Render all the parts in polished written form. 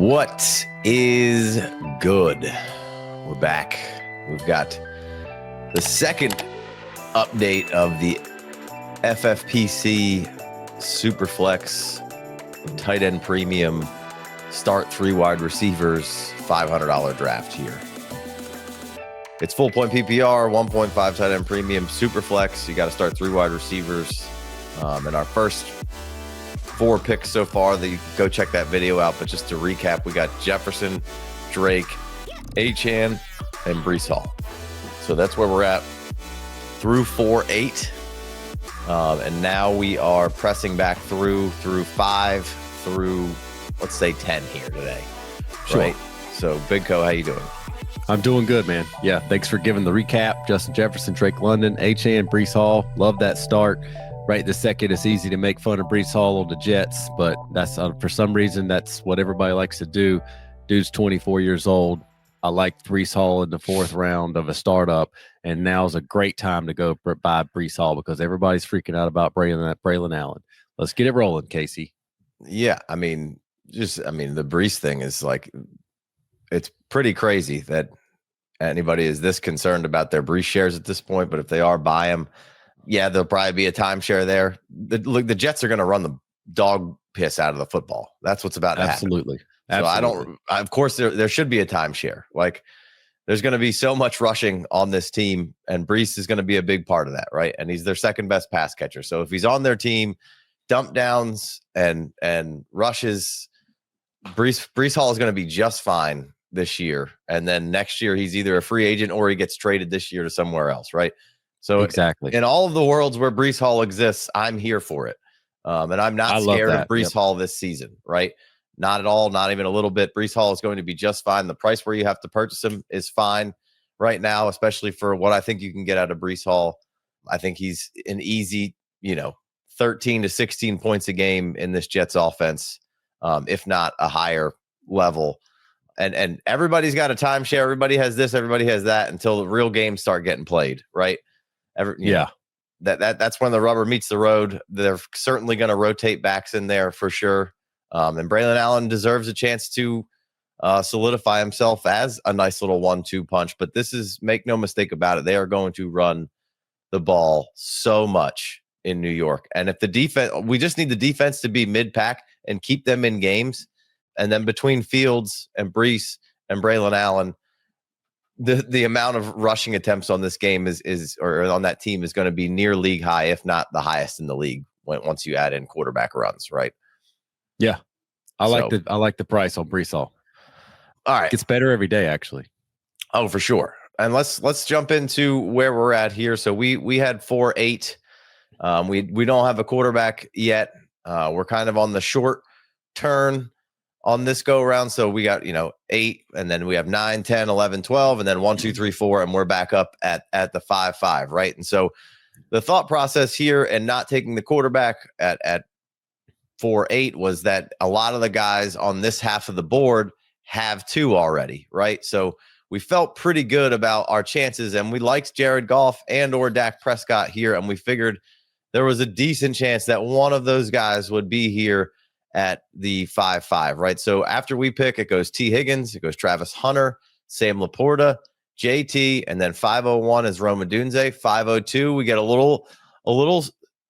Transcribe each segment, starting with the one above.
What is good? We're back. We've got the second update of the FFPC Superflex tight end premium start 3 wide receivers $500 draft here. It's full point PPR, 1.5 tight end premium Superflex. You got to start 3 wide receivers. And our first 4 picks so far, that you can go check that video out. But just to recap, we got Jefferson, Drake, Achane, and Breece Hall. So that's where we're at through 4-8. And now we are pressing back through 5 through, let's say, 10 here today. Sure. Right? So, Big Co, how you doing? I'm doing good, man. Yeah, thanks for giving the recap. Justin Jefferson, Drake London, Achane, Breece Hall. Love that start. Right this second, it's easy to make fun of Breece Hall on the Jets, but that's for some reason, that's what everybody likes to do. Dude's 24 years old. I like Breece Hall in the 4th round of a startup, and now's a great time to go buy Breece Hall because everybody's freaking out about Braylon Allen. Let's get it rolling, Casey. Yeah, the Breece thing is like, it's pretty crazy that anybody is this concerned about their Breece shares at this point, but if they are, buy them. Yeah, there'll probably be a timeshare there. The Jets are going to run the dog piss out of the football. That's what's about to happen. Absolutely. So of course, there should be a timeshare. Like, there's going to be so much rushing on this team, and Breece is going to be a big part of that, right? And he's their second best pass catcher. So if he's on their team, dump downs and rushes, Breece Hall is going to be just fine this year. And then next year, he's either a free agent or he gets traded this year to somewhere else, right? So exactly, in all of the worlds where Breece Hall exists, I'm here for it. And I'm not scared of Breece Hall this season, right? Not at all, not even a little bit. Breece Hall is going to be just fine. The price where you have to purchase him is fine right now, especially for what I think you can get out of Breece Hall. I think he's an easy, 13 to 16 points a game in this Jets offense, if not a higher level. And everybody's got a timeshare. Everybody has this, everybody has that until the real games start getting played, right? That's when the rubber meets the road. They're certainly going to rotate backs in there for sure. And Braylon Allen deserves a chance to solidify himself as a nice little 1-2 punch. But this is, make no mistake about it, they are going to run the ball so much in New York. And if the defense, we just need the defense to be mid-pack and keep them in games. And then between Fields and Breece and Braylon Allen, the amount of rushing attempts on this game or on that team is going to be near league high, if not the highest in the league once you add in quarterback runs, right? Yeah. I like the price on Breece Hall. All right. It gets better every day, actually. Oh, for sure. And let's jump into where we're at here. So we had 4-8. We don't have a quarterback yet. We're kind of on the short turn on this go around. So we got, 8, and then we have 9, 10, 11, 12, and then 1, 2, 3, 4, and we're back up at the 5-5, right? And so the thought process here and not taking the quarterback at 4-8 was that a lot of the guys on this half of the board have 2 already, right? So we felt pretty good about our chances, and we liked Jared Goff and or Dak Prescott here, and we figured there was a decent chance that one of those guys would be here at the 5-5, right? So after we pick, it goes T. Higgins, it goes Travis Hunter, Sam Laporta, JT, and then 501 is Rome Odunze. 502, we get a little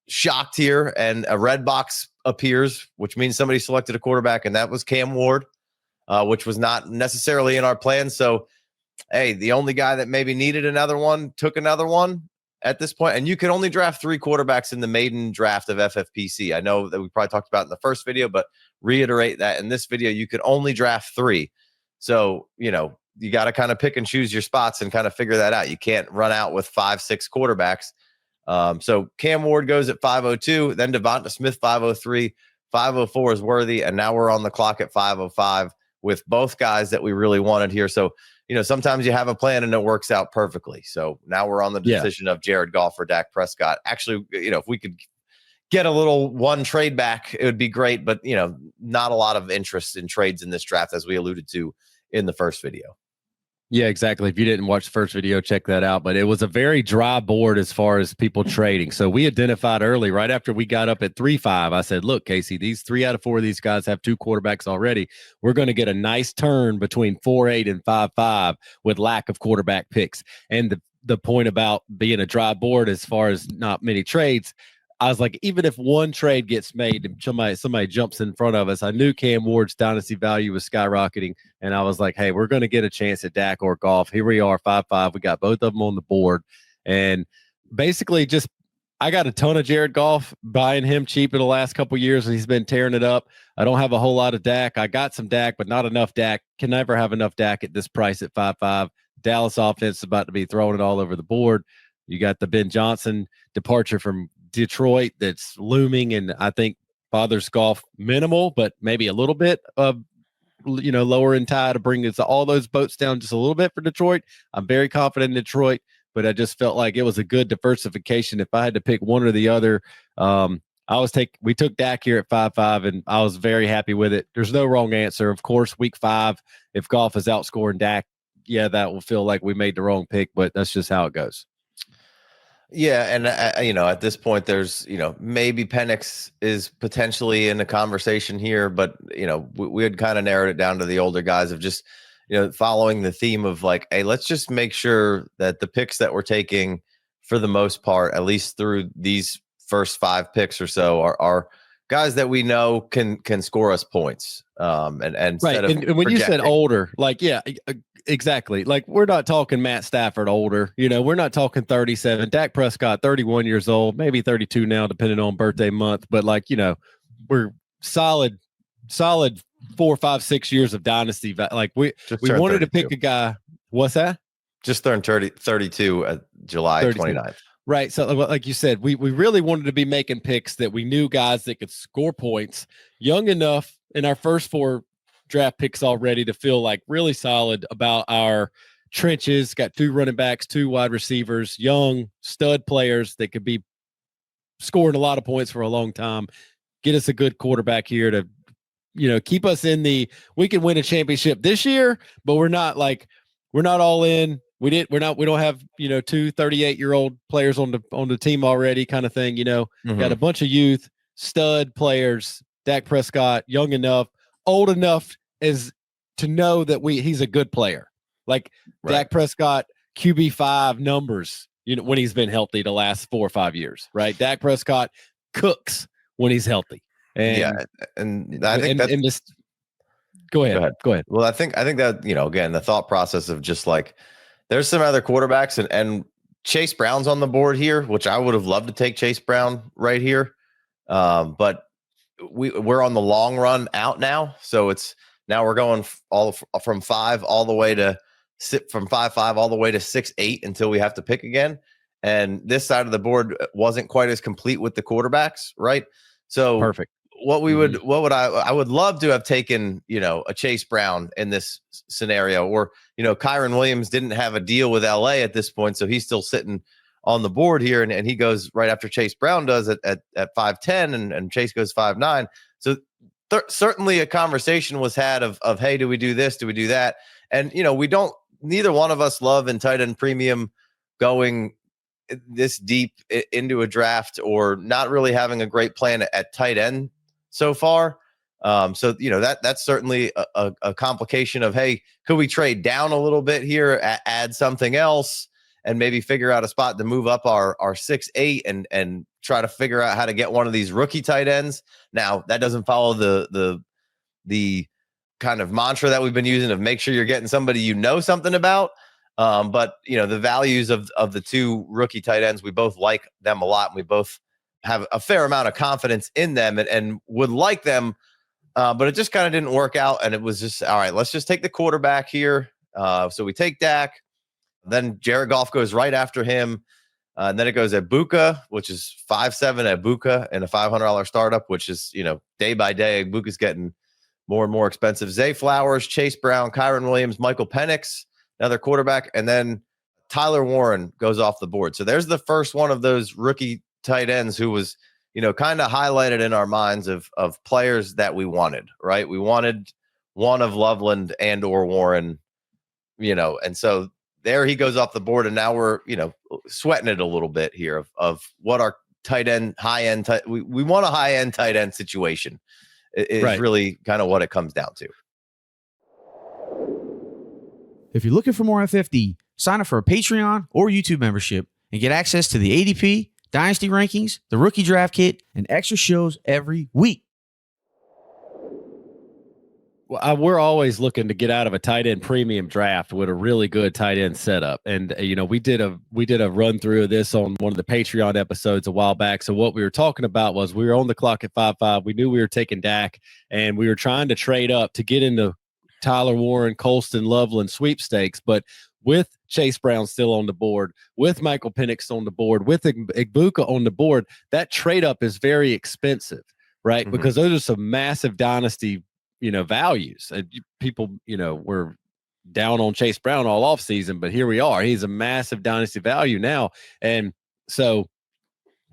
shocked here, and a red box appears, which means somebody selected a quarterback, and that was Cam Ward, which was not necessarily in our plan. So, hey, the only guy that maybe needed another one took another one at this point. And you can only draft 3 quarterbacks in the maiden draft of FFPC. I know that we probably talked about in the first video, but reiterate that in this video, you can only draft 3. So, you got to kind of pick and choose your spots and kind of figure that out. You can't run out with 5, 6 quarterbacks. So Cam Ward goes at 502, then Devonta Smith 503, 504 is Worthy, and now we're on the clock at 505 with both guys that we really wanted here. So, sometimes you have a plan and it works out perfectly. So now we're on the decision of Jared Goff or Dak Prescott. Actually, if we could get a little one trade back, it would be great, but not a lot of interest in trades in this draft, as we alluded to in the first video. Yeah, exactly. If you didn't watch the first video, check that out. But it was a very dry board as far as people trading. So we identified early, right after we got up at 3-5. I said, look, Casey, these 3 out of 4 of these guys have 2 quarterbacks already. We're going to get a nice turn between 4-8 and 5-5 with lack of quarterback picks. And the point about being a dry board as far as not many trades, I was like, even if one trade gets made and somebody jumps in front of us, I knew Cam Ward's dynasty value was skyrocketing. And I was like, hey, we're going to get a chance at Dak or Goff. Here we are, 5-5. We got both of them on the board. And basically just I got a ton of Jared Goff, buying him cheap in the last couple of years, and he's been tearing it up. I don't have a whole lot of Dak. I got some Dak, but not enough Dak. Can never have enough Dak at this price at 5-5. Dallas offense is about to be throwing it all over the board. You got the Ben Johnson departure from Detroit that's looming, and I think bothers Goff minimal, but maybe a little bit of lower in tide to bring all those boats down just a little bit for Detroit. I'm very confident in Detroit, but I just felt like it was a good diversification. If I had to pick one or the other, we took Dak here at 5-5, and I was very happy with it. There's no wrong answer. Of course, week 5, if Goff is outscoring Dak, yeah, that will feel like we made the wrong pick, but that's just how it goes. Yeah, and at this point, there's maybe Penix is potentially in the conversation here, but we had kind of narrowed it down to the older guys of just following the theme of like, hey, let's just make sure that the picks that we're taking, for the most part, at least through these first 5 picks or so, are guys that we know can score us points. And right, and when you said older, like exactly. Like, we're not talking Matt Stafford older. We're not talking 37. Dak Prescott, 31 years old, maybe 32 now, depending on birthday month. But we're solid 4, 5, 6 years of dynasty. Like we wanted 32. To pick a guy. What's that? Just turned 32 at July 29th. Right. So like you said, we really wanted to be making picks that we knew guys that could score points, young enough in our first 4 draft picks already to feel like really solid about our trenches. Got 2 running backs, 2 wide receivers, young stud players that could be scoring a lot of points for a long time. Get us a good quarterback here to, keep us we can win a championship this year, but we're not all in. We don't have, 2 38-year-old players on the team already, kind of thing. Mm-hmm. Got a bunch of youth stud players, Dak Prescott, young enough, old enough as to know that he's a good player. Like right. Dak Prescott, QB5 numbers, when he's been healthy the last 4 or 5 years, right? Dak Prescott cooks when he's healthy. And I think go ahead. Well, I think that, again, the thought process of just like, there's some other quarterbacks and Chase Brown's on the board here, which I would have loved to take Chase Brown right here. But we're on the long run out now. So now we're going from 5 all the way to 5-5 all the way to 6-8 until we have to pick again. And this side of the board wasn't quite as complete with the quarterbacks. Right. So perfect. I would love to have taken, a Chase Brown in this scenario, or, Kyron Williams didn't have a deal with LA at this point. So he's still sitting on the board here, and he goes right after Chase Brown does at 5'10", and Chase goes 5'9". So certainly a conversation was had of, hey, do we do this? Do we do that? And, neither one of us love in tight end premium going this deep into a draft, or not really having a great plan at tight end so far. So that's certainly a complication of, hey, could we trade down a little bit here, add something else, and maybe figure out a spot to move up our 6-8 and try to figure out how to get one of these rookie tight ends. Now, that doesn't follow the kind of mantra that we've been using of make sure you're getting somebody something about. But the values of the 2 rookie tight ends, we both like them a lot, and we both have a fair amount of confidence in them and would like them. But it just kind of didn't work out. And it was just, all right, let's just take the quarterback here. So we take Dak. Then Jared Goff goes right after him. And then it goes Ibuka, which is 5'7" Ibuka, and a $500 startup, which is, day by day, Ibuka's getting more and more expensive. Zay Flowers, Chase Brown, Kyron Williams, Michael Penix, another quarterback. And then Tyler Warren goes off the board. So there's the first one of those rookie tight ends who was, kind of highlighted in our minds of players that we wanted, right? We wanted one of Loveland and or Warren and so there he goes off the board, and now we're, sweating it a little bit here of what our tight end, high end, we want a high end tight end situation is Right. really kind of what it comes down to. If you're looking for more FFD, sign up for a Patreon or YouTube membership and get access to the ADP, Dynasty rankings, the rookie draft kit, and extra shows every week. Well, we're always looking to get out of a tight end premium draft with a really good tight end setup. And, we did a run through of this on one of the Patreon episodes a while back. So what we were talking about was we were on the clock at 5-5. We knew we were taking Dak, and we were trying to trade up to get into Tyler Warren, Colston, Loveland sweepstakes. But with Chase Brown still on the board, with Michael Penix on the board, with Igbuka on the board, that trade up is very expensive, right? Mm-hmm. Because those are some massive dynasty values. People, were down on Chase Brown all off season, but here we are. He's a massive dynasty value now. And so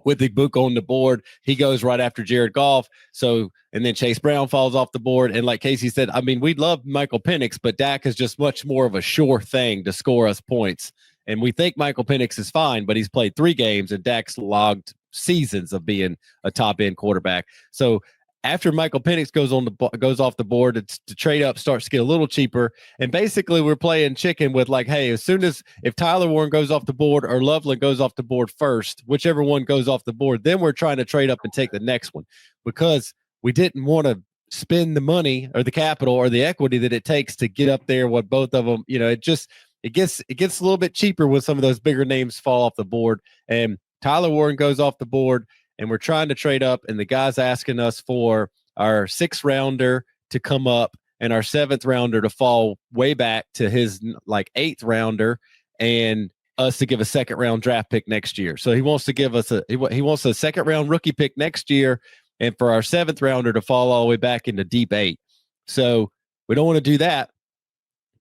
with the book on the board, he goes right after Jared Goff. So, and then Chase Brown falls off the board. And like Casey said, we'd love Michael Penix, but Dak is just much more of a sure thing to score us points. And we think Michael Penix is fine, but he's played 3 games and Dak's logged seasons of being a top end quarterback. So after Michael Penix goes off the board, the trade up starts to get a little cheaper. And basically we're playing chicken with like, hey, if Tyler Warren goes off the board or Loveland goes off the board first, whichever one goes off the board, then we're trying to trade up and take the next one, because we didn't want to spend the money or the capital or the equity that it takes to get up there. What both of them, it gets a little bit cheaper when some of those bigger names fall off the board. And Tyler Warren goes off the board, and we're trying to trade up, and the guy's asking us for our 6th rounder to come up and our 7th rounder to fall way back to his 8th rounder, and us to give a 2nd round draft pick next year. So he wants to give us he wants a 2nd round rookie pick next year, and for our 7th rounder to fall all the way back into deep 8. So we don't want to do that,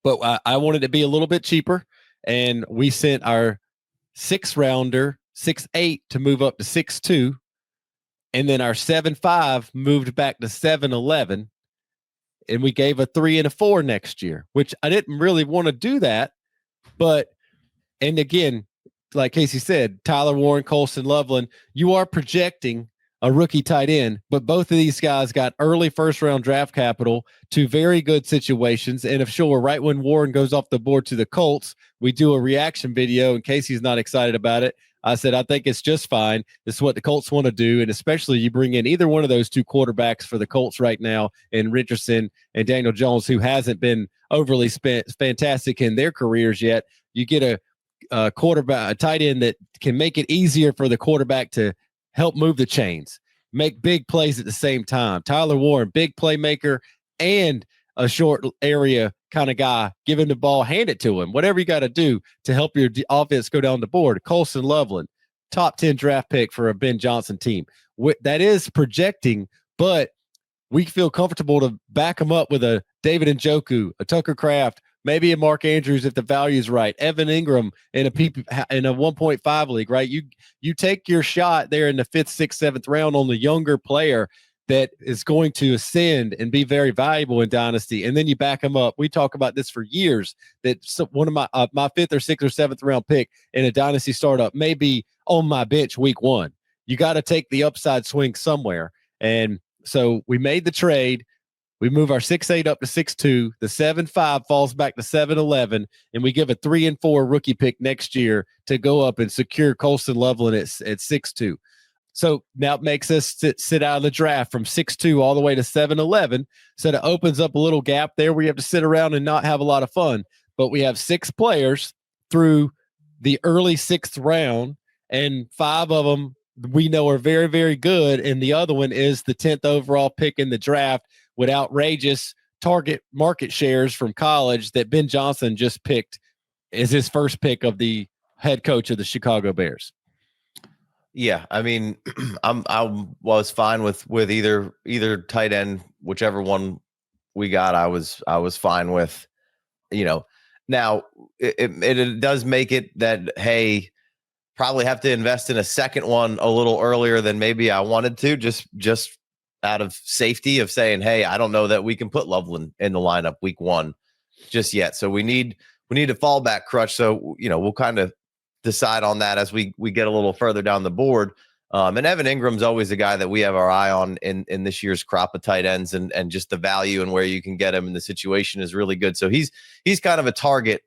but I wanted to be a little bit cheaper, and we sent our 6th rounder 6'8" to move up to 6'2", and then our 7'5" moved back to 7'11", and we gave a 3 and a 4 next year, which I didn't really want to do that. But, and again, like Casey said, Tyler Warren, Colston, Loveland, you are projecting a rookie tight end, but both of these guys got early 1st round draft capital to very good situations. And if sure, right when Warren goes off the board to the Colts, we do a reaction video, and Casey's not excited about it. I said, I think it's just fine. This is what the Colts want to do. And especially you bring in either one of those 2 quarterbacks for the Colts right now, and Richardson and Daniel Jones, who hasn't been overly fantastic in their careers yet. You get a quarterback, a tight end that can make it easier for the quarterback to help move the chains, make big plays at the same time. Tyler Warren, big playmaker and a short area kind of guy. Give him the ball, hand it to him. Whatever you got to do to help your offense go down the board. Colston, Loveland, top 10 draft pick for a Ben Johnson team. That is projecting, but we feel comfortable to back him up with a David Njoku, a Tucker Kraft, maybe a Mark Andrews if the value is right, Evan Engram in a 1.5 league, right? You take your shot there in the 5th, 6th, 7th round on the younger player that is going to ascend and be very valuable in Dynasty, and then you back them up. We talk about this for years, that one of my 5th or 6th or 7th round pick in a Dynasty startup may be on my bench week 1. You got to take the upside swing somewhere. And so we made the trade. We move our 6'8" up to 6'2". The 7'5" falls back to 7'11", and we give a 3 and 4 rookie pick next year to go up and secure Colston Loveland at 6'2". So now it makes us sit out of the draft from 6'2" all the way to 7'11". So it opens up a little gap there where you have to sit around and not have a lot of fun. But we have 6 players through the early 6th round, and 5 of them we know are very, very good. And the other one is the 10th overall pick in the draft with outrageous target market shares from college that Ben Johnson just picked as his first pick of the head coach of the Chicago Bears. Yeah, I mean, I was fine with either tight end, whichever one we got. I was fine with, Now it does make it that, hey, probably have to invest in a second one a little earlier than maybe I wanted to, just out of safety of saying, hey, I don't know that we can put Loveland in the lineup week 1 just yet. So we need we need a fallback crutch. So, we'll kind of decide on that as we get a little further down the board. And Evan Ingram's always a guy that we have our eye on in this year's crop of tight ends, and just the value and where you can get him, and the situation is really good. So he's kind of a target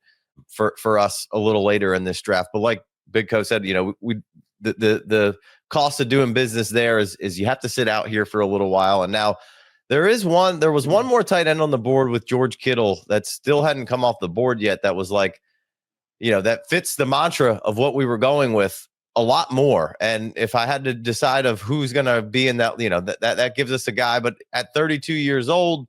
for us a little later in this draft. But like Big Co said, the cost of doing business there is you have to sit out here for a little while. And now there was one more tight end on the board with George Kittle that still hadn't come off the board yet. That was like, that fits the mantra of what we were going with a lot more. And if I had to decide of who's going to be in that, that gives us a guy, but at 32 years old,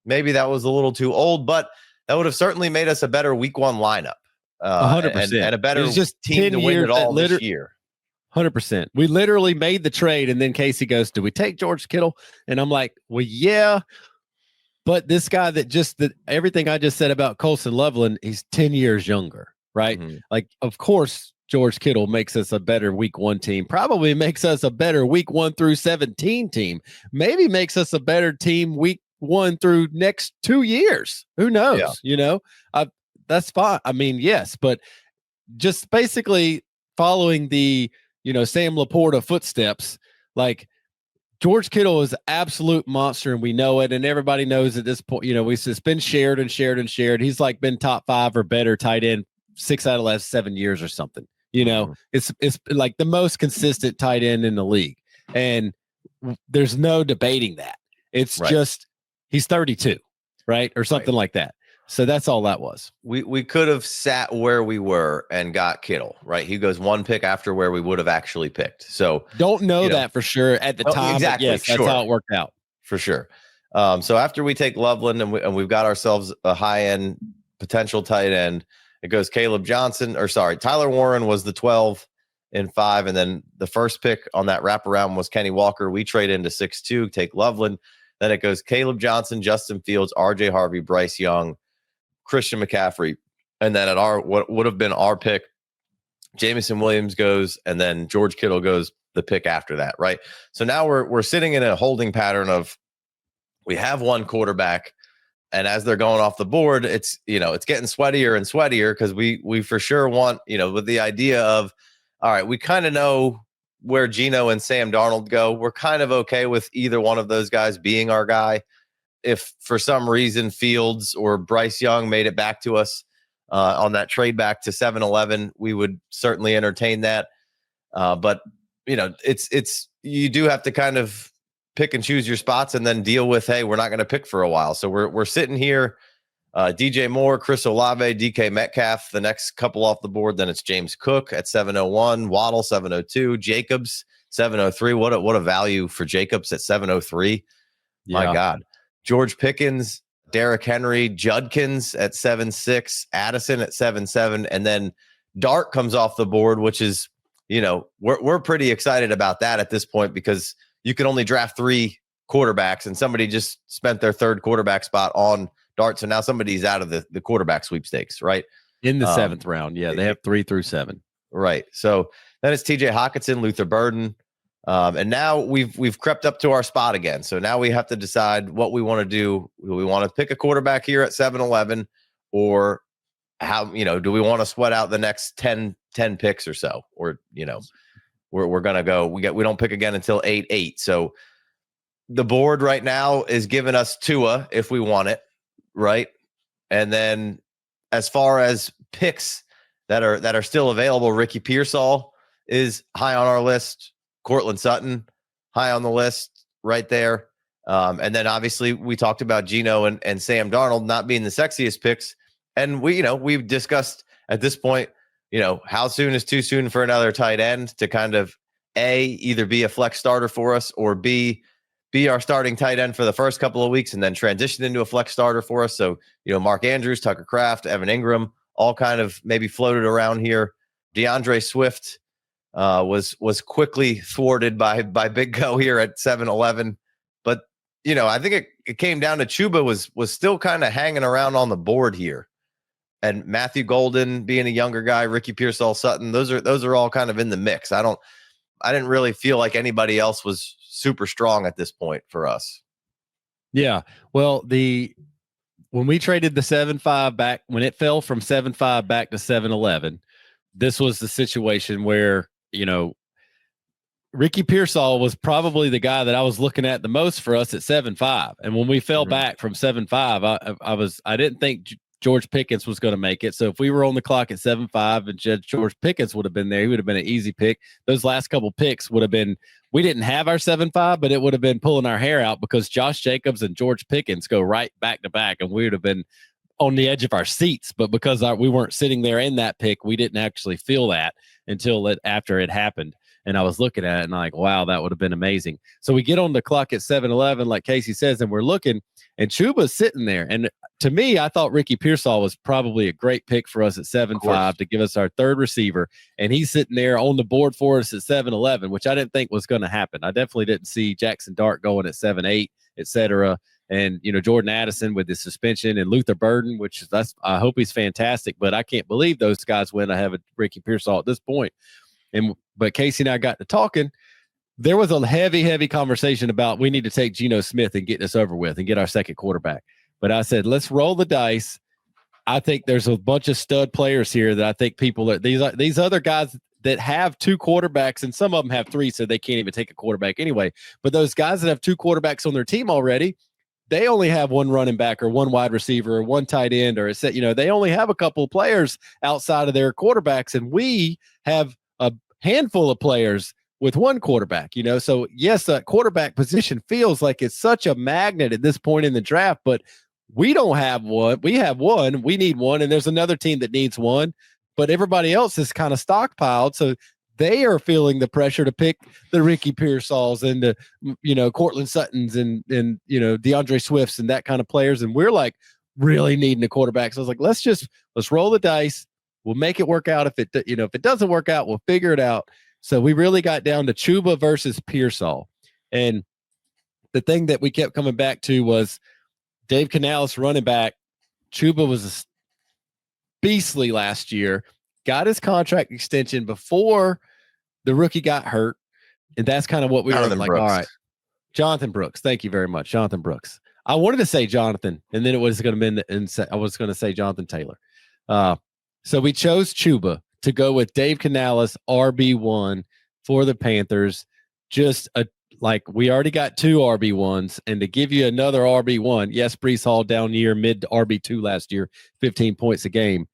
maybe that was a little too old, but that would have certainly made us a better week 1 lineup. 100%. And a better team to win it all this year. 100%. We literally made the trade, and then Casey goes, "Do we take George Kittle?" And I'm like, "Well, yeah." But this guy everything I just said about Colston Loveland, he's 10 years younger, right? Mm-hmm. Like, of course, George Kittle makes us a better week 1 team, probably makes us a better week 1 through 17 team, maybe makes us a better team week 1 through next 2 years. Who knows? Yeah. That's fine. I mean, yes, but just basically following the, Sam Laporta footsteps, like George Kittle is an absolute monster, and we know it, and everybody knows at this point, it's been shared and shared and shared. He's like been top 5 or better tight end 6 out of the last 7 years or something. It's like the most consistent tight end in the league, and there's no debating that. It's just he's 32, right, or something like that. So that's all that was. We could have sat where we were and got Kittle, right? He goes 1 pick after where we would have actually picked. So don't know that for sure at the time. Exactly. Yes, that's how it worked out for sure. So after we take Loveland and we've got ourselves a high end potential tight end, it goes Tyler Warren was the 12 in 5. And then the first pick on that wraparound was Kenny Walker. We trade into 6-2, take Loveland. Then it goes Caleb Johnson, Justin Fields, RJ Harvey, Bryce Young, Christian McCaffrey. And then at what would have been our pick, Jameson Williams goes, and then George Kittle goes the pick after that, right? So now we're sitting in a holding pattern of we have one quarterback, and as they're going off the board, it's getting sweatier and sweatier because we for sure want, with the idea of, all right, we kind of know where Geno and Sam Darnold go. We're kind of okay with either one of those guys being our guy. If for some reason Fields or Bryce Young made it back to us on that trade back to 7-11, we would certainly entertain that. But it's you do have to kind of pick and choose your spots and then deal with, hey, we're not going to pick for a while. So we're sitting here, DJ Moore, Chris Olave, DK Metcalf, the next couple off the board. Then it's James Cook at 701, Waddle 702, Jacobs 703. What a value for Jacobs at 703. Yeah. My God. George Pickens, Derrick Henry, Judkins at 7.6, Addison at 7.7, and then Dart comes off the board, which is, we're pretty excited about that at this point because you can only draft 3 quarterbacks, and somebody just spent their 3rd quarterback spot on Dart, so now somebody's out of the quarterback sweepstakes, right? In the 7th round, yeah, they have 3 through 7, right? So then it's T.J. Hockenson, Luther Burden. And now we've crept up to our spot again. So now we have to decide what we want to do. Do we want to pick a quarterback here at 7-11, or how, do we want to sweat out the next 10 picks or so? Or, we're going to go, we don't pick again until 8-8. So the board right now is giving us Tua if we want it. Right. And then as far as picks that are still available, Ricky Pearsall is high on our list. Cortland Sutton, high on the list right there. And then obviously we talked about Geno and Sam Darnold not being the sexiest picks. And we've discussed at this point, how soon is too soon for another tight end to kind of either be a flex starter for us, or be our starting tight end for the first couple of weeks and then transition into a flex starter for us. So, Mark Andrews, Tucker Kraft, Evan Engram, all kind of maybe floated around here. DeAndre Swift was quickly thwarted by Big Go here at 7-11. But, I think it came down to Chuba was still kind of hanging around on the board here. And Matthew Golden being a younger guy, Ricky Pearsall, Sutton, those are all kind of in the mix. I didn't really feel like anybody else was super strong at this point for us. Yeah. Well, when we traded the 7.5 back, when it fell from 7.5 back to 7.11, this was the situation where, Ricky Pearsall was probably the guy that I was looking at the most for us at 7.5. And when we fell back from 7.5, I didn't think George Pickens was going to make it. So if we were on the clock at 7.5 and George Pickens would have been there, he would have been an easy pick. Those last couple picks would have been, we didn't have our 7.5, but it would have been pulling our hair out because Josh Jacobs and George Pickens go right back to back, and we would have been on the edge of our seats. But because we weren't sitting there in that pick, we didn't actually feel that until after it happened. And I was looking at it and like, wow, that would have been amazing. So we get on the clock at 7:11, like Casey says, and we're looking, and Chuba's sitting there. And to me, I thought Ricky Pearsall was probably a great pick for us at 7.5 to give us our third receiver. And he's sitting there on the board for us at 7:11, which I didn't think was going to happen. I definitely didn't see Jackson Dart going at 7.8, et cetera. And, Jordan Addison with his suspension and Luther Burden, I hope he's fantastic, but I can't believe those guys went ahead of Ricky Pearsall at this point. But Casey and I got to talking. There was a heavy conversation about we need to take Geno Smith and get this over with and get our second quarterback. But I said, let's roll the dice. I think there's a bunch of stud players here that I think these other guys that have two quarterbacks, and some of them have three, so they can't even take a quarterback anyway. But those guys that have two quarterbacks on their team already, they only have one running back or one wide receiver or one tight end or they only have a couple of players outside of their quarterbacks, and we have a handful of players with one quarterback, so yes, that quarterback position feels like it's such a magnet at this point in the draft, but we don't have one. We have one, we need one, and there's another team that needs one, but everybody else is kind of stockpiled, so they are feeling the pressure to pick the Ricky Pearsalls and the Cortland Suttons and DeAndre Swifts and that kind of players, and we're like really needing a quarterback. So I was like, let's roll the dice. We'll make it work out. If it doesn't work out, we'll figure it out. So we really got down to Chuba versus Pearsall. And the thing that we kept coming back to was Dave Canales running back. Chuba was beastly last year, got his contract extension before the rookie got hurt. And that's kind of what we were like, all right. Jonathan Brooks. Thank you very much. Jonathan Brooks. I wanted to say Jonathan, and then it was going to be I was going to say Jonathan Taylor. So we chose Chuba to go with Dave Canales, RB1 for the Panthers. We already got two RB1s, and to give you another RB1, yes, Breece Hall down year, mid RB2 last year, 15 points a game,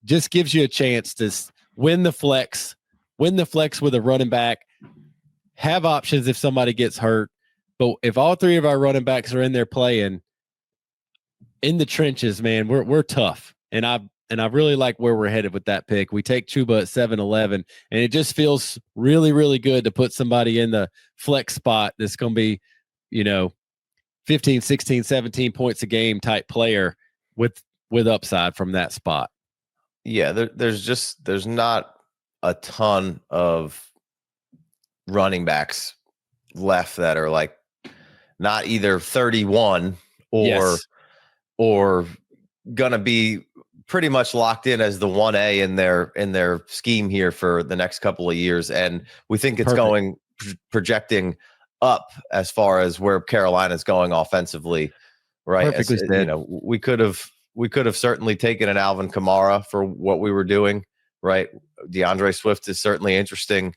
just gives you a chance to win the flex with a running back, have options if somebody gets hurt. But if all three of our running backs are in there playing in the trenches, man, we're tough. And I really like where we're headed with that pick. We take Chuba at 7:11, and it just feels really, really good to put somebody in the flex spot that's going to be, 15, 16, 17 points a game type player with upside from that spot. Yeah, there's not a ton of running backs left that are like not either 31 or gonna be pretty much locked in as the 1A in their scheme here for the next couple of years. And we think it's going projecting up as far as where Carolina's going offensively, right? Perfectly said. We could have certainly taken an Alvin Kamara for what we were doing, right? DeAndre Swift is certainly interesting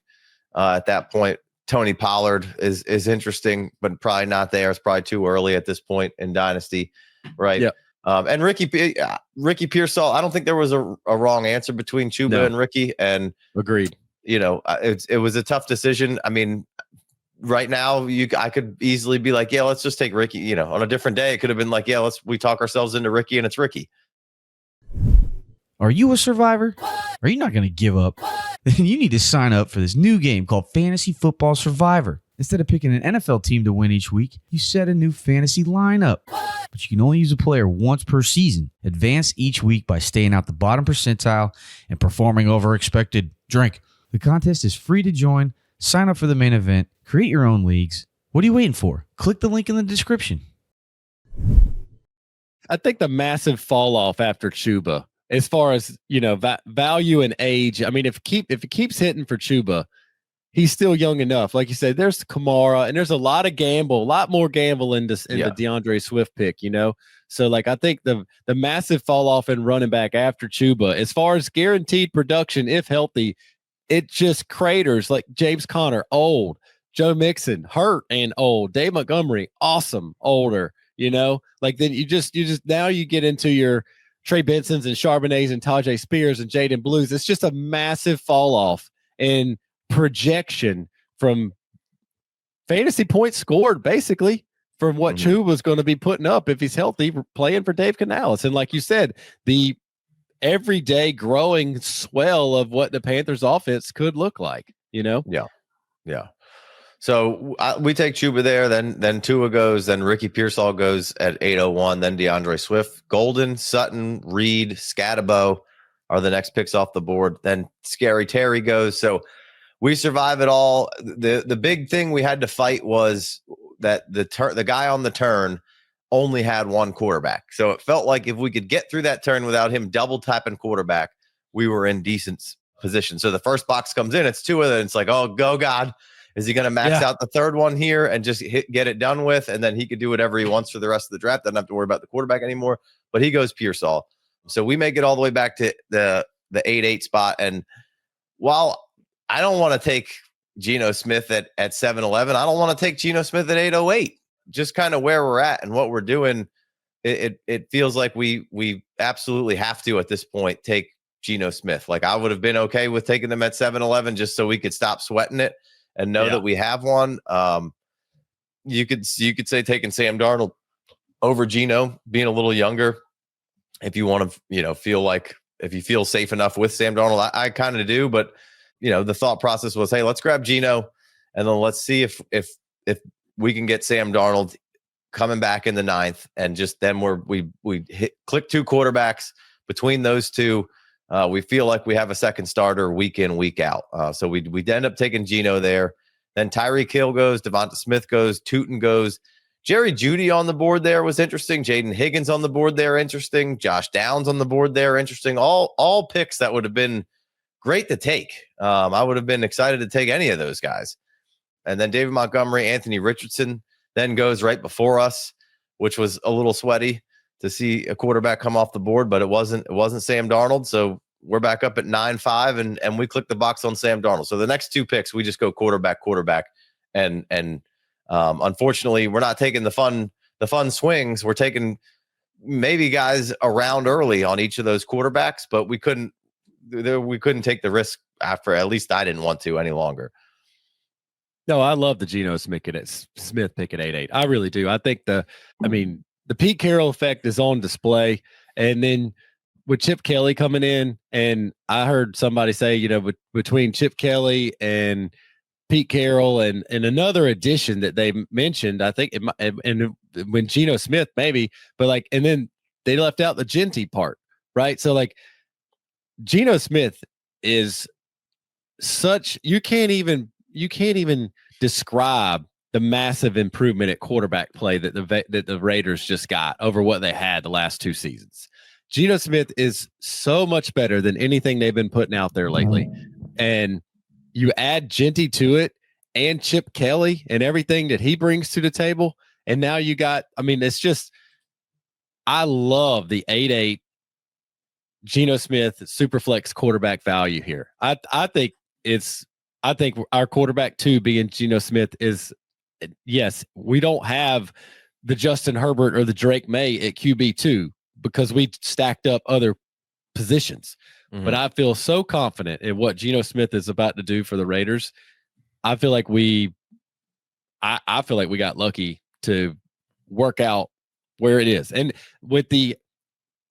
at that point. Tony Pollard is interesting, but probably not there. It's probably too early at this point in Dynasty, right? Yeah. And Ricky Pearsall, I don't think there was a wrong answer between Chuba and Ricky. And agreed. It was a tough decision. I mean, right now I could easily be like, yeah, let's just take Ricky. On a different day, it could have been like, yeah, we talk ourselves into Ricky, and it's Ricky. Are you a survivor? Are you not going to give up? Then you need to sign up for this new game called Fantasy Football Survivor. Instead of picking an NFL team to win each week, you set a new fantasy lineup. But you can only use a player once per season. Advance each week by staying out the bottom percentile and performing over expected. Drink. The contest is free to join. Sign up for the main event. Create your own leagues. What are you waiting for? Click the link in the description. I think the massive fall off after Chuba, as far as value and age. I mean, if it keeps hitting for Chuba, he's still young enough. Like you said, there's Kamara, and there's a lot more gamble in the DeAndre Swift pick, So like I think the massive fall off in running back after Chuba, as far as guaranteed production, if healthy, it just craters. Like James Conner, old. Joe Mixon, hurt and old. Dave Montgomery, awesome, older. Like then you just now you get into your Trey Bensons and Charbonnets and Tajay Spears and Jaden Blues. It's just a massive fall off in projection from fantasy points scored, basically, from what Chuba was going to be putting up if he's healthy, playing for Dave Canales. And like you said, the everyday growing swell of what the Panthers offense could look like, Yeah. So we take Chuba there, then Tua goes, then Ricky Pearsall goes at 801, then DeAndre Swift, Golden, Sutton, Reed, Scatabo are the next picks off the board. Then Scary Terry goes. So we survive it all. The big thing we had to fight was that the guy on the turn only had one quarterback. So it felt like if we could get through that turn without him double tapping quarterback, we were in decent position. So the first box comes in, it's Tua, and it's like, oh, go God. Is he going to max out the third one here and just get it done with? And then he could do whatever he wants for the rest of the draft. Doesn't have to worry about the quarterback anymore. But he goes Pearsall. So we make it all the way back to the 8-8 spot. And while I don't want to take Geno Smith at 7-11, I don't want to take Geno Smith at 808. Just kind of where we're at and what we're doing, it feels like we absolutely have to at this point take Geno Smith. Like I would have been okay with taking them at 7-11 just so we could stop sweating it and know that we have one. You could say taking Sam Darnold over Geno, being a little younger, if you want to, feel like if you feel safe enough with Sam Darnold. I kind of do, but the thought process was, hey, let's grab Geno, and then let's see if we can get Sam Darnold coming back in the 9th, and just then we click 2 quarterbacks between those two. We feel like we have a second starter week in, week out. So we end up taking Geno there. Then Tyreek Hill goes, Devonta Smith goes, Tootin goes. Jerry Jeudy on the board there was interesting. Jaden Higgins on the board there, interesting. Josh Downs on the board there, interesting. All picks that would have been great to take. I would have been excited to take any of those guys. And then David Montgomery, Anthony Richardson then goes right before us, which was a little sweaty to see a quarterback come off the board, but it wasn't Sam Darnold. So we're back up at 9-5 and we click the box on Sam Darnold. So the next 2 picks, we just go quarterback. And unfortunately we're not taking the fun swings. We're taking maybe guys around early on each of those quarterbacks, but we couldn't take the risk after, at least I didn't want to any longer. No, I love the Geno Smith pick at 8-8. I really do. I think the Pete Carroll effect is on display. And then with Chip Kelly coming in, and I heard somebody say, between Chip Kelly and Pete Carroll and another addition that they mentioned, I think and when Geno Smith maybe, but and then they left out the Genty part, right? So Geno Smith is such, you can't even describe the massive improvement at quarterback play that the Raiders just got over what they had the last 2 seasons. Geno Smith is so much better than anything they've been putting out there lately. And you add Genty to it and Chip Kelly and everything that he brings to the table. And now you got, it's just, I love the 8-8 Geno Smith Superflex quarterback value here. I think our quarterback 2 being Geno Smith is, yes, we don't have the Justin Herbert or the Drake May at QB2 because we stacked up other positions. Mm-hmm. But I feel so confident in what Geno Smith is about to do for the Raiders. I feel like I feel like we got lucky to work out where it is. And with the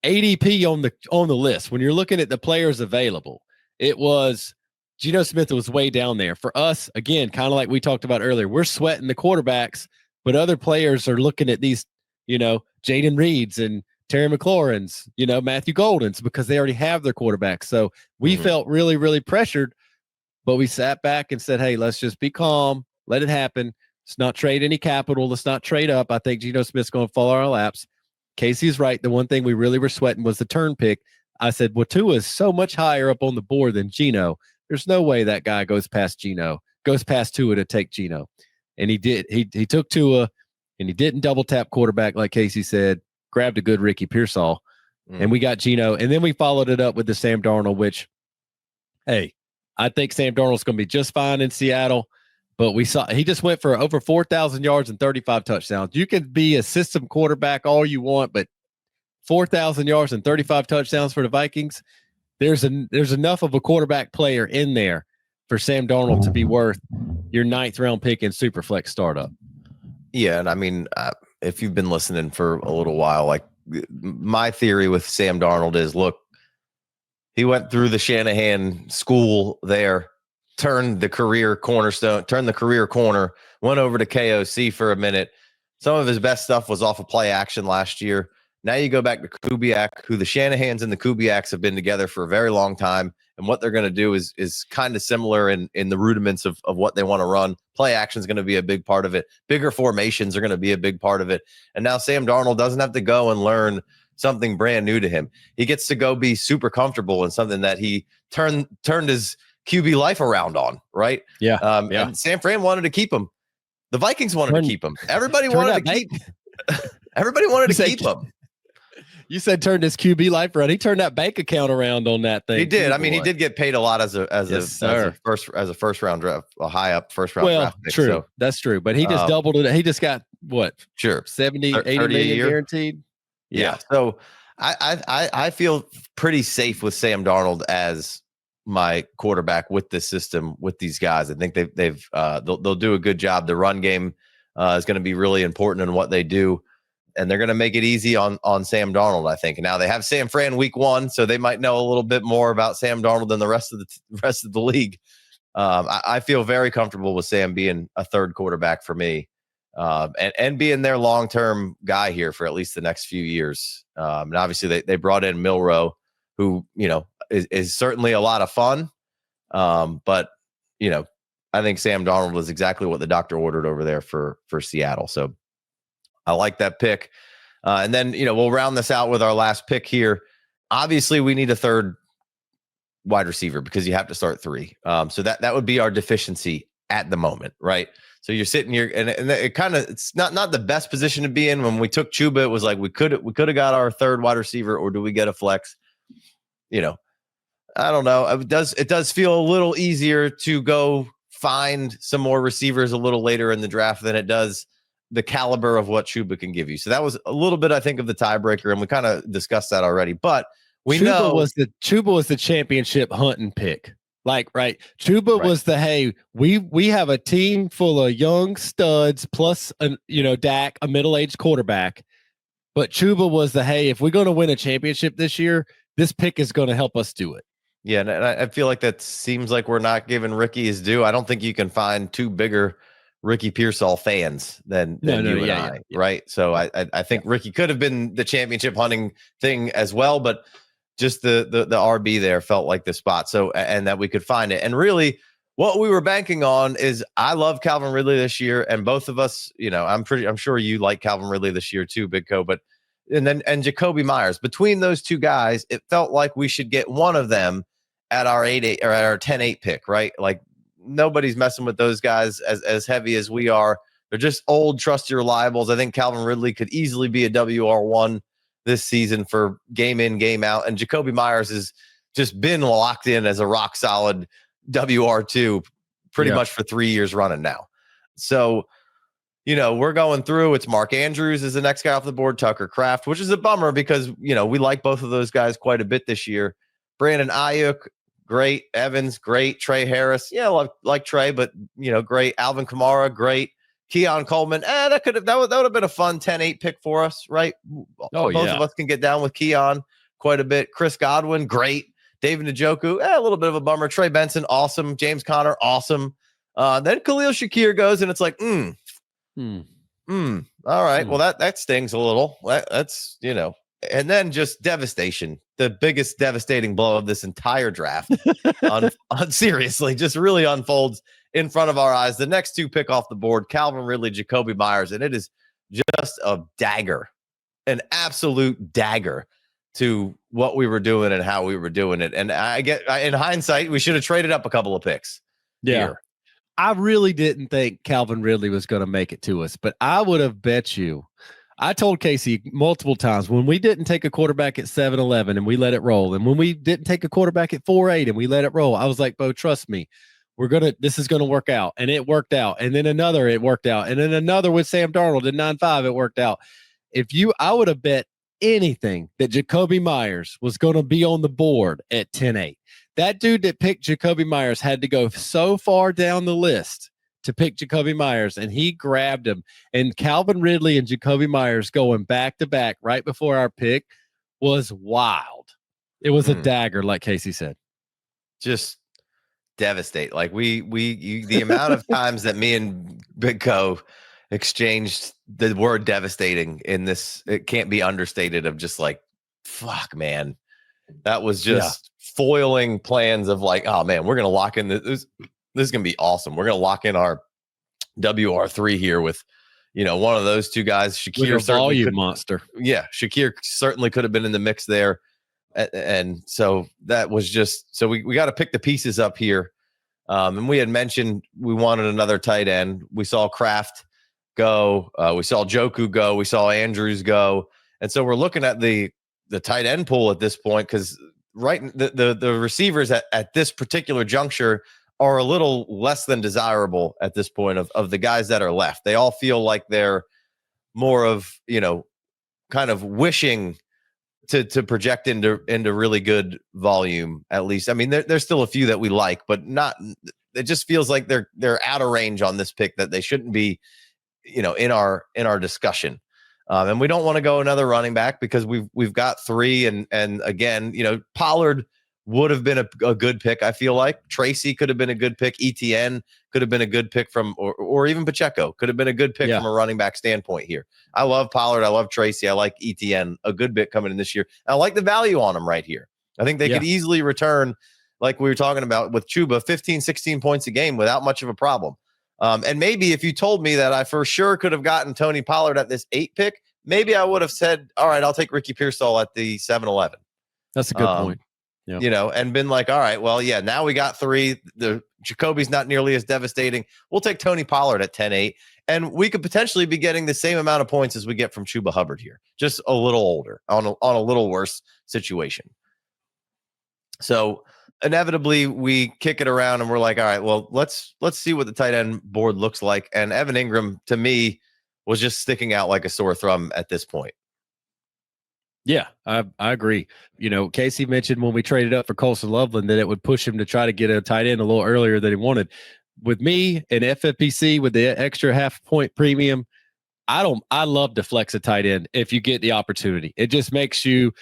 ADP on the list, when you're looking at the players available, it was Geno Smith was way down there. For us, again, kind of like we talked about earlier, we're sweating the quarterbacks, but other players are looking at these, Jaden Reeds and Terry McLaurin's, Matthew Golden's, because they already have their quarterbacks. So we felt really, really pressured, but we sat back and said, hey, let's just be calm. Let it happen. Let's not trade any capital. Let's not trade up. I think Geno Smith's going to fall on our laps. Casey's right. The one thing we really were sweating was the turn pick. I said, well, Tua is so much higher up on the board than Geno. There's no way that guy goes past Geno goes past Tua to take Geno. And he did. He took Tua, and he didn't double tap quarterback like Casey said. Grabbed a good Ricky Pearsall, and we got Geno. And then we followed it up with the Sam Darnold, which, hey, I think Sam Darnold's going to be just fine in Seattle. But we saw he just went for over 4,000 yards and 35 touchdowns. You can be a system quarterback all you want, but 4,000 yards and 35 touchdowns for the Vikings, there's enough of a quarterback player in there for Sam Darnold to be worth your 9th round pick in Superflex startup. Yeah, and I mean, if you've been listening for a little while, like my theory with Sam Darnold is, look, he went through the Shanahan school there, turned the career corner, went over to KOC for a minute. Some of his best stuff was off of play action last year. Now you go back to Kubiak, who the Shanahans and the Kubiaks have been together for a very long time. And what they're going to do is kind of similar in the rudiments of what they want to run. Play action is going to be a big part of it. Bigger formations are going to be a big part of it. And now Sam Darnold doesn't have to go and learn something brand new to him. He gets to go be super comfortable in something that he turned his QB life around on, right? Yeah. And San Fran wanted to keep him. The Vikings wanted to keep him. Everybody wanted to keep him. You said turned his QB life around. He turned that bank account around on that thing. He did. I mean, he did get paid a lot as a first round draft, a high up first round draft pick. True. So, that's true. But he just doubled it. He just got what? Sure. 70, 80 million guaranteed. Yeah. So I feel pretty safe with Sam Darnold as my quarterback with this system, with these guys. I think they'll do a good job. The run game is going to be really important in what they do. And they're going to make it easy on Sam Darnold, I think. Now they have San Fran week 1, so they might know a little bit more about Sam Darnold than the rest of the league. I feel very comfortable with Sam being a third quarterback for me, and being their long-term guy here for at least the next few years. And obviously they brought in Milroe, who is certainly a lot of fun, but I think Sam Darnold is exactly what the doctor ordered over there for Seattle. So I like that pick. And then, we'll round this out with our last pick here. Obviously, we need a third wide receiver because you have to start 3. So that would be our deficiency at the moment, right? So you're sitting here, and it kind of, it's not the best position to be in. When we took Chuba, it was like we could have got our third wide receiver, or do we get a flex? I don't know. It does feel a little easier to go find some more receivers a little later in the draft than it does the caliber of what Chuba can give you. So that was a little bit, I think, of the tiebreaker, and we kind of discussed that already. But Chuba was the championship hunting pick. Like, right. Chuba was the, hey, we have a team full of young studs plus Dak, a middle-aged quarterback. But Chuba was the, hey, if we're going to win a championship this year, this pick is going to help us do it. Yeah, and I feel like that seems like we're not giving Ricky his due. I don't think you can find 2 bigger Ricky Pearsall fans than you and I, right? So I think Ricky could have been the championship hunting thing as well, but just the RB there felt like the spot. So, and that we could find it. And really what we were banking on is, I love Calvin Ridley this year, and both of us, I'm sure you like Calvin Ridley this year too, Big Co, and Jacoby Myers. Between those two guys, it felt like we should get one of them at our 8-8 or at our 10-8 pick, right? Like, nobody's messing with those guys as heavy as we are. They're just old, trusty reliables. I think Calvin Ridley could easily be a WR1 this season for game in, game out. And Jacoby Myers has just been locked in as a rock solid WR2 pretty much for 3 years running now. So, we're going through. It's Mark Andrews is the next guy off the board, Tucker Kraft, which is a bummer because, we like both of those guys quite a bit this year. Brandon Ayuk, great. Evans, great. Trey Harris, like Trey, but great. Alvin Kamara, great. Keon Coleman, that would have been a fun 10-8 pick for us, right? Both of us can get down with Keon quite a bit. Chris Godwin, great. David Njoku, a little bit of a bummer. Trey Benson, awesome. James Conner, awesome. Then Khalil Shakir goes, and it's like, all right. Well, that stings a little. That's and then just devastation. The biggest devastating blow of this entire draft. Seriously, just really unfolds in front of our eyes. The next 2 pick off the board, Calvin Ridley, Jacoby Myers, and it is just a dagger, an absolute dagger to what we were doing and how we were doing it. And in hindsight, we should have traded up a couple of picks. Yeah. Here. I really didn't think Calvin Ridley was going to make it to us, but I would have bet you. I told Casey multiple times when we didn't take a quarterback at 7-11 and we let it roll, and when we didn't take a quarterback at 4-8 and we let it roll, I was like, Bo, trust me, this is going to work out. And it worked out. And then another, it worked out. And then another with Sam Darnold at 9-5, it worked out. I would have bet anything that Jacoby Myers was going to be on the board at 10-8. That dude that picked Jacoby Myers had to go so far down the list to pick Jacoby Myers, and he grabbed him. And Calvin Ridley and Jacoby Myers going back to back right before our pick was wild. It was a dagger, like Casey said. Just devastate. Like the amount of times that me and Big Co exchanged the word devastating in this, it can't be understated, of just like, fuck, man. That was just foiling plans of like, oh man, we're going to lock in this. This is going to be awesome. We're going to lock in our WR3 here with, one of those two guys. Shakir, volume monster. Yeah. Shakir certainly could have been in the mix there. And so that was just, so we got to pick the pieces up here. And we had mentioned we wanted another tight end. We saw Kraft go. We saw Joku go. We saw Andrews go. And so we're looking at the tight end pool at this point, because the receivers at this particular juncture are a little less than desirable at this point of the guys that are left. They all feel like they're more of, kind of wishing to project into really good volume, at least. I mean, there's still a few that we like, but not, it just feels like they're out of range on this pick, that they shouldn't be, in our discussion. And we don't want to go another running back because we've got three. And again, Pollard would have been a good pick. I feel like Tracy could have been a good pick. ETN could have been a good pick or even Pacheco could have been a good pick from a running back standpoint here. I love Pollard. I love Tracy. I like ETN, a good bit coming in this year. I like the value on them right here. I think they could easily return, like we were talking about with Chuba, 15, 16 points a game without much of a problem. And maybe if you told me that I for sure could have gotten Tony Pollard at this 8 pick, maybe I would have said, all right, I'll take Ricky Pearsall at the 7-11. That's a good point. And been like, all right, well, now we got 3. The Jacoby's not nearly as devastating. We'll take Tony Pollard at 10-8, and we could potentially be getting the same amount of points as we get from Chuba Hubbard here, just a little older on a little worse situation. So inevitably we kick it around and we're like, all right, well, let's see what the tight end board looks like. And Evan Engram, to me, was just sticking out like a sore thumb at this point. Yeah, I agree. Casey mentioned when we traded up for Colston Loveland that it would push him to try to get a tight end a little earlier than he wanted. With me and FFPC with the extra half-point premium, I love to flex a tight end if you get the opportunity. It just makes you,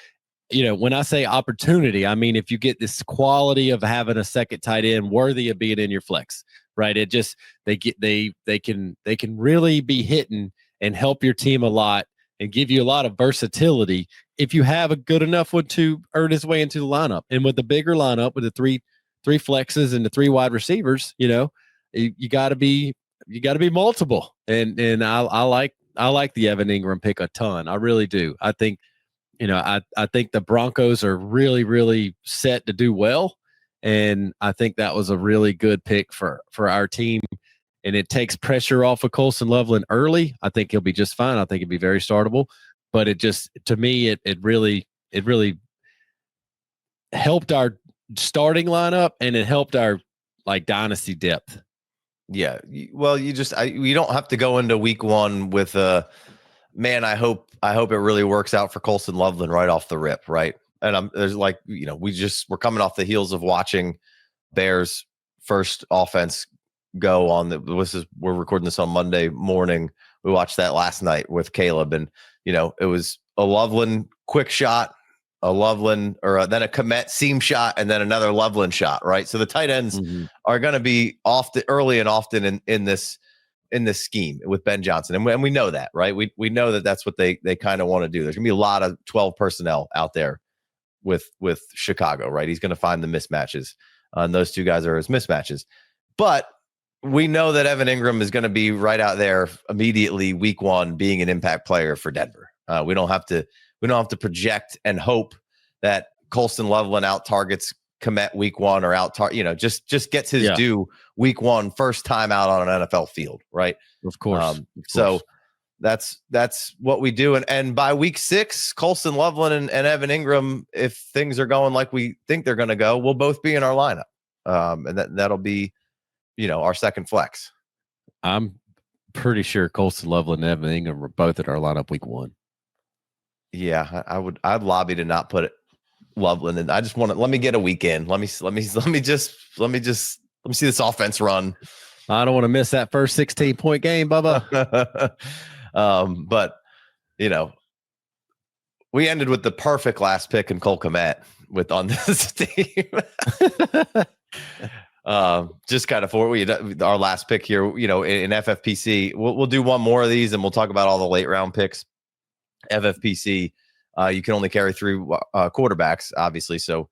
when I say opportunity, I mean if you get this quality of having a second tight end worthy of being in your flex, right? It just they can really be hitting and help your team a lot and give you a lot of versatility if you have a good enough one to earn his way into the lineup. And with the bigger lineup, with the three flexes and the 3 wide receivers, you got to be multiple. And I like the Evan Engram pick a ton. I really do. I think, I think the Broncos are really, really set to do well. And I think that was a really good pick for our team. And it takes pressure off of Colston Loveland early. I think he'll be just fine. I think he'd be very startable. But it just, to me, it really helped our starting lineup, and it helped our dynasty depth. Yeah. Well, you don't have to go into week 1 with man, I hope it really works out for Colston Loveland right off the rip. Right. And there's we're coming off the heels of watching Bears first offense go on we're recording this on Monday morning. We watched that last night with Caleb, and it was a Loveland quick shot, a Loveland then a Komet seam shot, and then another Loveland shot, right? So the tight ends are going to be early and often in this scheme with Ben Johnson, and we know that, right? We know that that's what they kind of want to do. There's going to be a lot of 12 personnel out there with Chicago, right? He's going to find the mismatches, and those two guys are his mismatches, but we know that Evan Engram is going to be right out there immediately week 1 being an impact player for Denver. We don't have to project and hope that Colston Loveland out targets Komet week 1 or out, just gets his due week 1, first time out on an NFL field, right? Of course. So that's what we do. And by week 6, Colston, Loveland, and Evan Engram, if things are going like we think they're going to go, we'll both be in our lineup. And that'll be, our second flex. I'm pretty sure Colston, Loveland, and Evan Engram were both at our lineup week 1. Yeah, I'd lobby to not put it Loveland, and I just want to let me get a weekend. Let me see this offense run. I don't want to miss that first 16-point game, Bubba. But we ended with the perfect last pick in Cole Kmet on this team. Just kind of our last pick here, in FFPC. We'll do one more of these, and we'll talk about all the late round picks. FFPC, you can only carry 3 quarterbacks, obviously. So,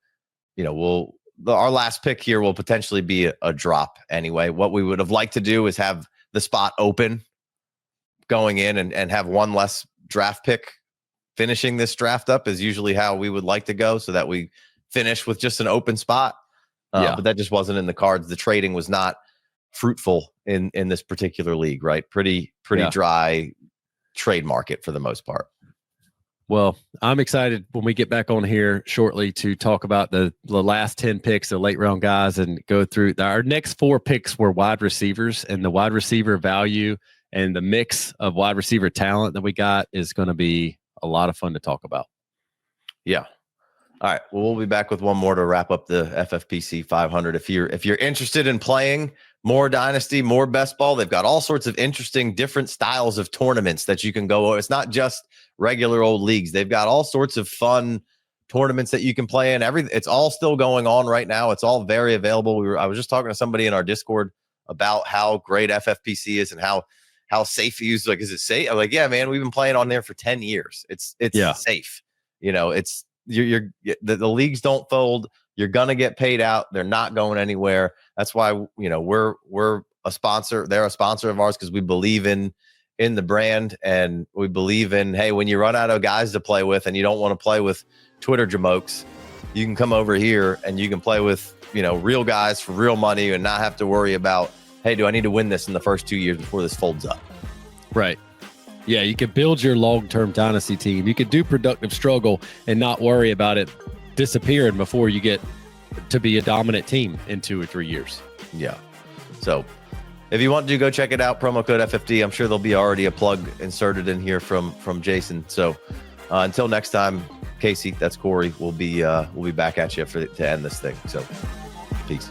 our last pick here will potentially be a drop anyway. What we would have liked to do is have the spot open going in and have one less draft pick finishing this draft up is usually how we would like to go, so that we finish with just an open spot. But that just wasn't in the cards. The trading was not fruitful in this particular league, right? Pretty dry trade market for the most part. Well, I'm excited when we get back on here shortly to talk about the last 10 picks, the late round guys, and go through our next 4 picks were wide receivers, and the wide receiver value and the mix of wide receiver talent that we got is going to be a lot of fun to talk about. Yeah. All right. Well, we'll be back with one more to wrap up the FFPC 500. If you're interested in playing more Dynasty, more best ball, they've got all sorts of interesting different styles of tournaments that you can go. It's not just regular old leagues. They've got all sorts of fun tournaments that you can play in. It's all still going on right now. It's all very available. I was just talking to somebody in our Discord about how great FFPC is and how safe you use. Like, is it safe? I'm like, yeah, man, we've been playing on there for 10 years. It's safe. It's the leagues don't fold. You're gonna get paid out. They're not going anywhere. That's why we're a sponsor. They're a sponsor of ours because we believe in the brand, and we believe in, hey, when you run out of guys to play with and you don't want to play with Twitter jamokes, you can come over here and you can play with real guys for real money and not have to worry about, hey, do I need to win this in the first 2 years before this folds up? Right. Yeah, you could build your long-term dynasty team. You could do productive struggle and not worry about it disappearing before you get to be a dominant team in 2 or 3 years. Yeah. So if you want to go check it out, promo code FFD. I'm sure there'll be already a plug inserted in here from Jason. So until next time, Casey, that's Corey. We'll be back at you to end this thing. So peace.